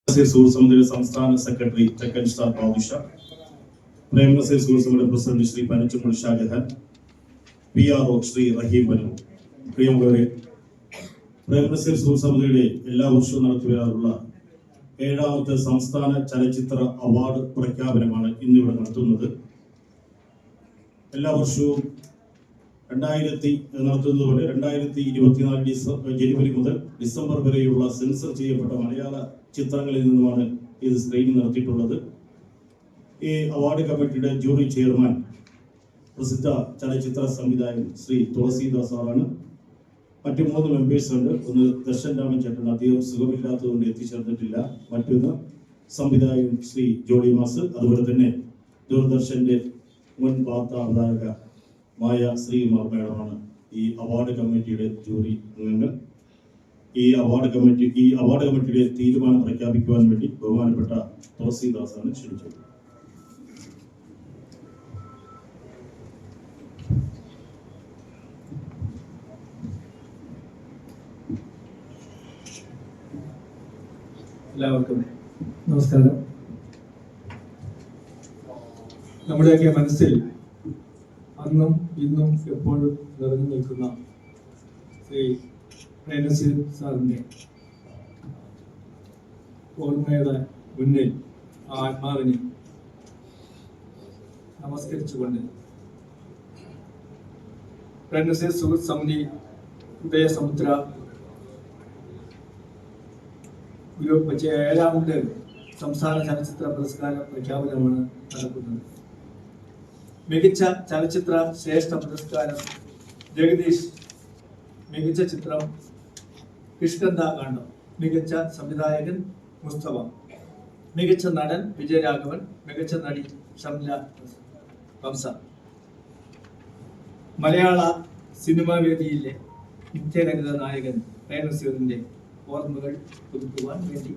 സുഹൃത്ത് സംസ്ഥാന സെക്രട്ടറി ചെക്കൻ സ്റ്റാർ ബാദുഷ, പ്രേംനസീർ സുഹൃത്ത് പ്രസിഡന്റ് ശ്രീ പനച്ചുമൂൾ ഷാജഹാൻ, PRO ശ്രീ റഹീം ബനു. പ്രിയമുള്ളവരെ, പ്രേംനസീർ സുഹൃത്ത് എല്ലാ വർഷവും നടത്തി വരാറുള്ള 7ാമത്തെ സംസ്ഥാന ചലച്ചിത്ര അവാർഡ് പ്രഖ്യാപനമാണ് ഇന്നിവിടെ നടത്തുന്നത്. എല്ലാ വർഷവും നടത്തുന്നത് പോലെ 2024 ജനുവരി മുതൽ ഡിസംബർ വരെയുള്ള സെൻസർ ചെയ്യപ്പെട്ട മലയാള ചിത്രങ്ങളിൽ നിന്നുമാണ് ഇത് സ്ക്രീനിംഗ് നടത്തിയിട്ടുള്ളത്. ഈ അവാർഡ് കമ്മിറ്റിയുടെ ജൂറി ചെയർമാൻ പ്രസിദ്ധ ചലച്ചിത്ര സംവിധായകൻ ശ്രീ തുളസീദാസ് സാറാണ്. മറ്റു 3 മെമ്പേഴ്സ് ഉണ്ട്. ഒന്ന് ദർശൻ രാമൻ ചേട്ടൻ, അദ്ദേഹം സുഖമില്ലാത്തതുകൊണ്ട് എത്തിച്ചേർന്നിട്ടില്ല. മറ്റൊന്ന് സംവിധായകൻ ശ്രീ ജോളി മാസ്, അതുപോലെ തന്നെ ദൂരദർശന്റെ മുൻ വാർത്താ അവതാരകമായ ശ്രീകുമാർ മേഡമാണ് ഈ അവാർഡ് കമ്മിറ്റിയുടെ ജൂറി അംഗങ്ങൾ. ഈ അവാർഡ് കമ്മിറ്റിയുടെ തീരുമാനം പ്രഖ്യാപിക്കുവാൻ വേണ്ടി ബഹുമാനപ്പെട്ട തുളസീദാസാണ് ക്ഷണിച്ചത്. എല്ലാവർക്കും നമസ്കാരം. നമ്മുടെയൊക്കെ മനസ്സിൽ അന്നും ഇന്നും എപ്പോഴും നിറഞ്ഞു നിൽക്കുന്ന ശ്രീ പ്രേംനസീർ സാറിൻ്റെ ഓർമ്മയുടെ മുന്നിൽ ആ ആത്മാവിനെ നമസ്കരിച്ചുകൊണ്ട് പ്രേംനസീർ സുഹൃത്ത് സമിതി ഉദയസമുദ്ര ഗ്രൂപ്പ് വെച്ച 7ാമത്തെ സംസ്ഥാന ചലച്ചിത്ര പുരസ്കാര പ്രഖ്യാപനമാണ് നടക്കുന്നത്. മികച്ച ചലച്ചിത്ര ശ്രേഷ്ഠ പുരസ്കാരം ജഗദീഷ്, മികച്ച ചിത്രം കിഷ്കിന്ധാകാന്ഡം, മികച്ച സംവിധായകൻ മുസ്തഫ, മികച്ച നടൻ വിജയരാഘവൻ, മികച്ച നടി ഷംല ഹംസ. മലയാള സിനിമാ വേദിയിലെ നിത്യഹരിത നായകൻ പ്രേംനസീറിന്റെ ഓർമ്മകൾ പുതുക്കുവാൻ വേണ്ടി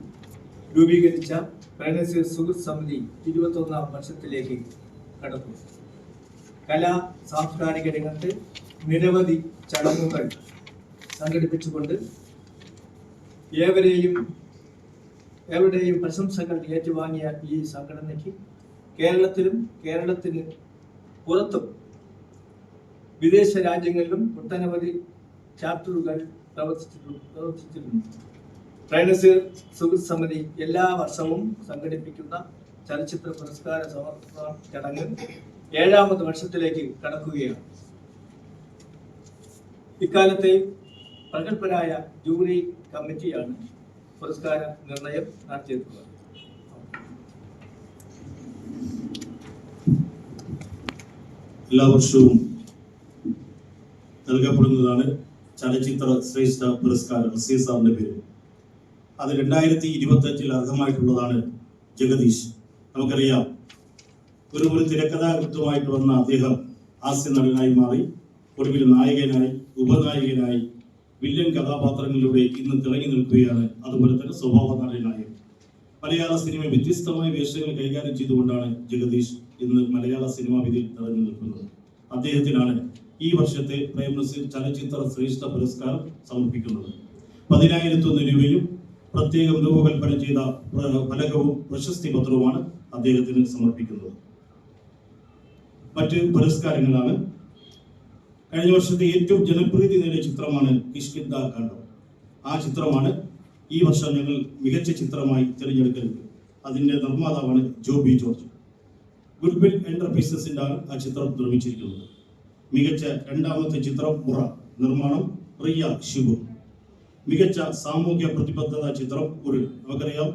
രൂപീകരിച്ച പ്രേംനസീർ സുഹൃത്ത് സമിതി 21ാം വർഷത്തിലേക്ക് കടന്നു. കലാ സാംസ്കാരിക രംഗത്ത് നിരവധി ചടങ്ങുകൾ സംഘടിപ്പിച്ചുകൊണ്ട് ഏവരുടെയും പ്രശംസകൾ ഏറ്റുവാങ്ങിയ ഈ സംഘടനയ്ക്ക് കേരളത്തിലും കേരളത്തിന് പുറത്തും വിദേശ രാജ്യങ്ങളിലും ഒട്ടനവധി ചാപ്റ്ററുകൾ പ്രവർത്തിച്ചിട്ടുണ്ട്. പ്രേംനസീർ സുഹൃത്ത് സമിതി എല്ലാ വർഷവും സംഘടിപ്പിക്കുന്ന ചലച്ചിത്ര പുരസ്കാര സമർപ്പണ ചടങ്ങ് 7ാമത്തെ വർഷത്തിലേക്ക് കടക്കുകയാണ്. ഇക്കാലത്തെ പ്രഗത്ഭരായ ജൂറി കമ്മിറ്റിയാണ് പുരസ്കാര നിർണയം നടത്തിയിട്ടുള്ളത്. എല്ലാ വർഷവും നൽകപ്പെടുന്നതാണ് ചലച്ചിത്ര ശ്രേഷ്ഠ പുരസ്കാരം നസീർ സാറിന്റെ പേര്. അത് 2025 അർഹമായിട്ടുള്ളതാണ് ജഗദീഷ്. നമുക്കറിയാം, ഒരു തിരക്കഥാകൃത്തുമായിട്ട് വന്ന അദ്ദേഹം ഹാസ്യ നടനായി മാറി, ഒടുവിൽ നായകനായി, ഉപനായകനായി, വില്ലൻ കഥാപാത്രങ്ങളിലൂടെ ഇന്ന് തിളങ്ങി നിൽക്കുകയാണ്. അതുപോലെ തന്നെ സ്വഭാവ നടനായി മലയാള സിനിമ വ്യത്യസ്തമായ വേഷങ്ങൾ കൈകാര്യം ചെയ്തുകൊണ്ടാണ് ജഗദീഷ് ഇന്ന് മലയാള സിനിമാ വേദിയിൽ തിളങ്ങി നിൽക്കുന്നത്. അദ്ദേഹത്തിനാണ് ഈ വർഷത്തെ പ്രേംനസീർ ചലച്ചിത്ര ശ്രേഷ്ഠ പുരസ്കാരം സമർപ്പിക്കുന്നത്. 10,001 രൂപയും പ്രത്യേകം രൂപകൽപ്പന ചെയ്ത ഫലകവും പ്രശസ്തി പത്രവുമാണ് അദ്ദേഹത്തിന് സമർപ്പിക്കുന്നത്. മറ്റ് പുരസ്കാരങ്ങളാണ്: കഴിഞ്ഞ വർഷത്തെ ഏറ്റവും ജനപ്രീതി നേടിയ ചിത്രമാണ് കിഷ്കിന്ധാകാന്ഡം. ആ ചിത്രമാണ് ഈ വർഷം ഞങ്ങൾ മികച്ച ചിത്രമായി തിരഞ്ഞെടുക്കുന്നത്. അതിന്റെ നിർമ്മാതാവാണ് ജോബി ജോർജ്. ഗുഡ്വിൽ എന്റർപ്രൈസസിന്റെ ആ ചിത്രം നിർമ്മിച്ചിരിക്കുന്നത്. മികച്ച 2ാമത്തെ ചിത്രം മുറ, നിർമ്മാണം റിയ ഷിബു. മികച്ച സാമൂഹ്യ പ്രതിബദ്ധത ചിത്രം ഉരുൾ. നമുക്കറിയാം,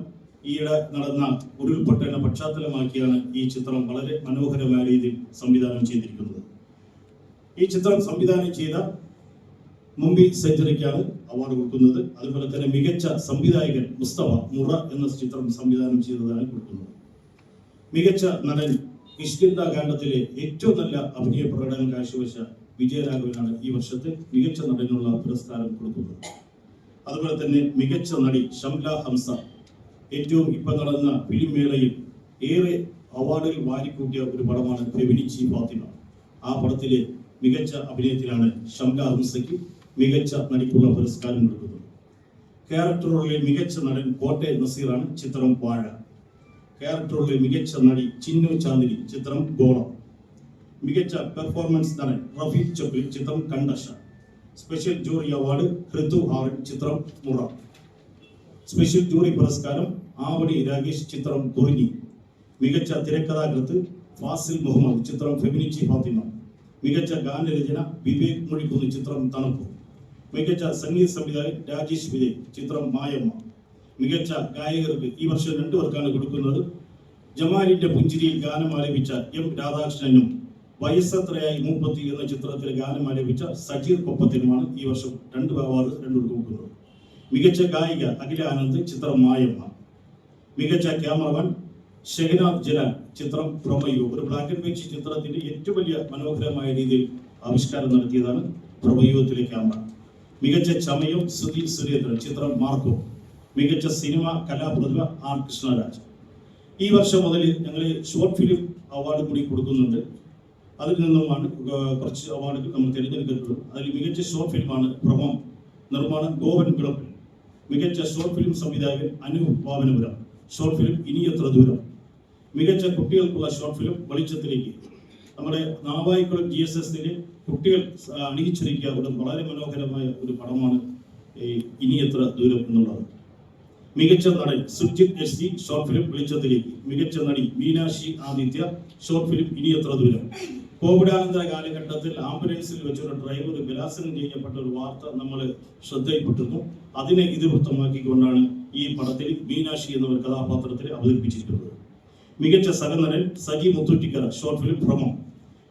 ഈയിടെ നടന്ന ഉരുൾപൊട്ടലിനെ പശ്ചാത്തലമാക്കിയാണ് ഈ ചിത്രം വളരെ മനോഹരമായ രീതിയിൽ സംവിധാനം ചെയ്തിരിക്കുന്നത്. ഈ ചിത്രം സംവിധാനം ചെയ്ത മുംബൈ സെഞ്ചുറിക്കാണ് അവാർഡ് കൊടുക്കുന്നത്. അതുപോലെ തന്നെ മികച്ച സംവിധായകൻ മുസ്തഫ മുറ എന്ന ചിത്രം സംവിധാനം ചെയ്തതാണ് കൊടുക്കുന്നത്. മികച്ച നടൻ കിഷ്കിന്ധാകാന്ഡത്തിലെ ഏറ്റവും നല്ല അഭിനയ പ്രകടനം കാഴ്ചവെച്ച വിജയരാഘവനാണ് ഈ വർഷത്തെ മികച്ച നടനുള്ള പുരസ്കാരം കൊടുക്കുന്നത്. അതുപോലെ തന്നെ മികച്ച നടി ഷംല ഹംസ. ഏറ്റവും നടന്ന ഫിലിം മേളയിൽ ഏറെ അവാർഡുകൾ വാരിക്കൂട്ടിയ ഒരു പടമാണ് ഫെമിനിച്ചി ഫാത്തിമ. ആ പടത്തിലെ മികച്ച അഭിനയത്തിലാണ് ഷംല ഹംസയ്ക്ക് മികച്ച നടിക്കുള്ള പുരസ്കാരം കൊടുക്കുന്നത്. ക്യാരക്ടർ റോളിലെ മികച്ച നടൻ കോട്ടെ നസീറാണ്, ചിത്രം വാഴ. ക്യാരക്ടർ റോളിലെ മികച്ച നടി ചിന്നു ചാന്ദിനി, ചിത്രം ഗോളം. മികച്ച പെർഫോമൻസ് നടൻ റഫീഖ് ചപ്പിൽ, ചിത്രം കണ്ടശ. സ്പെഷ്യൽ ജൂറി അവാർഡ് ഹൃദു ഹാറൻ, ചിത്രം മുറ. സ്പെഷ്യൽ ജൂറി പുരസ്കാരം ആവടി രാകേഷ്, ചിത്രം കുറിഞ്ഞി. മികച്ച തിരക്കഥാകൃത്ത് ഫാസിൽ മുഹമ്മദ്, ചിത്രം ഫെമിനിച്ചി ഫാത്തിമ. മികച്ച ഗാനരചന വിവേക് മുഴിക്കുന്ന്, ചിത്രം തണുപ്പ്. മികച്ച സംഗീത സംവിധായകൻ രാജേഷ് വിജയ്, ചിത്രം മായമ്മ. മികച്ച ഗായകർക്ക് ഈ വർഷം 2 പേർക്കാണ് കൊടുക്കുന്നത്. ജമാലിന്റെ പുഞ്ചിരിയിൽ ഗാനം ആലപിച്ച എം രാധാകൃഷ്ണനും വയസ്സത്രയായി 30 എന്ന ചിത്രത്തിൽ ഗാനം ആലപിച്ച സജീർ കൊപ്പത്തിനുമാണ് ഈ വർഷം 2 അവാർഡ് 2 കൊടുക്കുന്നത്. മികച്ച ഗായിക അഖില ആനന്ദ്, ചിത്രം മായമ്മ. മികച്ച ക്യാമറമാൻ ഷെഹനാദ് ജലാൽ, ചിത്രം പ്രൊമയോ. ഒരു ബ്ലാക്ക് ആൻഡ് വൈറ്റ് ചിത്രത്തിന്റെ ഏറ്റവും വലിയ മനോഹരമായ രീതിയിൽ ആവിഷ്കാരം നടത്തിയതാണ് പ്രൊമയോത്തിലെ ക്യാമറ. മികച്ച ചമയം സുധീർ സുരേന്ദ്രൻ, ചിത്രം മാർക്കോ. മികച്ച സിനിമ കലാപ്രതിഭ ആർ കൃഷ്ണരാജ്. ഈ വർഷം മുതൽ ഞങ്ങൾ ഷോർട്ട് ഫിലിം അവാർഡ് കൂടി കൊടുക്കുന്നുണ്ട്. അതിൽ നിന്നുമാണ് കുറച്ച് അവാർഡുകൾ നമ്മൾ തിരഞ്ഞെടുക്കപ്പെടും. അതിൽ മികച്ച ഷോർട്ട് ഫിലിമാണ് ഭ്രമം, നിർമ്മാണം ഗോവൻ വിളപ്പിൽ. മികച്ച ഷോർട്ട് ഫിലിം സംവിധായകൻ അനു പാവനപുരം, ഷോർട്ട് ഫിലിം ഇനി എത്ര ദൂരം. മികച്ച കുട്ടികൾക്കുള്ള ഷോർട്ട് ഫിലിം വെളിച്ചത്തിലേക്ക്. നമ്മുടെ നാവായിക്കുളം GSSലെ കുട്ടികൾ അണിയിച്ചൊരുക്കിയ ഒരു വളരെ മനോഹരമായ ഒരു പടമാണ് ഇനി എത്ര ദൂരം എന്നുള്ളത്. മികച്ച നടൻ സുജിത് SC, ഷോർട്ട് ഫിലിം വെളിച്ചത്തിലേക്ക്. മികച്ച നടി മീനാക്ഷി ആദിത്യ, ഷോർട്ട് ഫിലിം ഇനി എത്ര ദൂരം. കോവിഡാനന്തര കാലഘട്ടത്തിൽ ആംബുലൻസിൽ വെച്ചൊരു ഡ്രൈവർ ബലാത്സംഗം ചെയ്യപ്പെട്ട ഒരു വാർത്ത നമ്മൾ ശ്രദ്ധയിൽപ്പെട്ടിരുന്നു. അതിനെ ഇതിവൃത്തമാക്കിക്കൊണ്ടാണ് ഈ പടത്തിൽ മീനാക്ഷി എന്ന കഥാപാത്രത്തെ അവതരിപ്പിച്ചിട്ടുള്ളത്. മികച്ച സഹനടൻ സജി മുത്തൂറ്റിക്കര, ഷോർട്ട് ഫിലിം ഭ്രമം.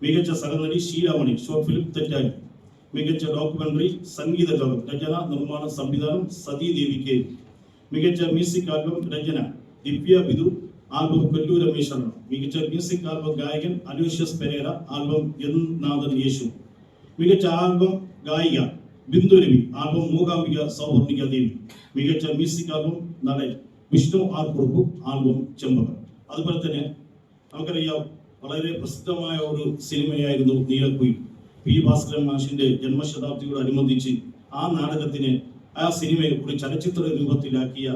മികച്ച സഹനടി ഷീലാമണി, ഷോർട്ട് ഫിലിം തെറ്റായി. മികച്ച ഡോക്യുമെന്ററി സംഗീത ലോകം, രചന നിർമ്മാണ സംവിധാനം സതീ ദേവി കെ. മികച്ച മ്യൂസിക് ആൽബം രചന ദിവ്യ ബിദു, ആൽബം കൊല്ലൂർ രമേശ്. മികച്ച മ്യൂസിക് ആൽബം ഗായകൻ അലോഷ്യസ് പെരേര, ആൽബം എൻ നാഥൻ യേശു. മികച്ച ആൽബം ഗായിക ബിന്ദു രവി, ആൽബം മൂകാംബിക സൗവർണിക ദേവി. മികച്ച മ്യൂസിക് ആൽബം നടൻ വിഷ്ണു ആർ കുറുപ്പ്, ആൽബം ചെമ്പകം. അതുപോലെ തന്നെ നമുക്കറിയാം, വളരെ പ്രസിദ്ധമായ ഒരു സിനിമയായിരുന്നു നീലക്കുയിൽ. പി ഭാസ്കരൻ മാഷിന്റെ ജന്മശതാബ്ദിയോടനുബന്ധിച്ച് ആ നാടകത്തിന്, ആ സിനിമയെ ഒരു ചലച്ചിത്ര രൂപത്തിലാക്കിയ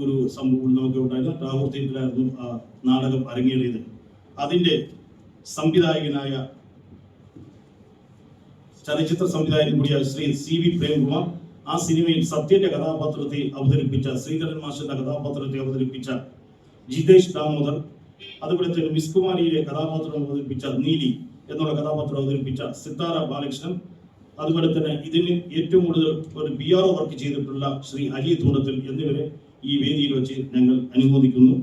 ഒരു സംഭവം നമുക്ക് ഉണ്ടായിരുന്നു. ടാഗോർ തിയേറ്ററിലായിരുന്നു ആ നാടകം അരങ്ങേറിയത്. അതിന്റെ സംവിധായകനായ ചലച്ചിത്ര സംവിധായകൻ കൂടിയായ ശ്രീ CV പ്രേംകുമാർ ആ സിനിമയിൽ സത്യന്റെ കഥാപാത്രത്തെ അവതരിപ്പിച്ച, ശ്രീധരൻ മാഷിന്റെ കഥാപാത്രത്തെ അവതരിപ്പിച്ച ജിതേഷ് ദാമോദർ, അതുപോലെ തന്നെ മിസ് കുമാരിയിലെ കഥാപാത്രം അവതരിപ്പിച്ച നീലി എന്നുള്ള കഥാപാത്രം അവതരിപ്പിച്ച സിത്താര ബാലകൃഷ്ണൻ, അതുപോലെ തന്നെ ഇതിന് ഏറ്റവും കൂടുതൽ ഒരു PRO വർക്ക് ചെയ്തിട്ടുള്ള ശ്രീ അലി തൂണ്ടത്തിൽ എന്നിവരെ ഈ വേദിയിൽ വെച്ച് ഞങ്ങൾ അനുമോദിക്കുന്നു.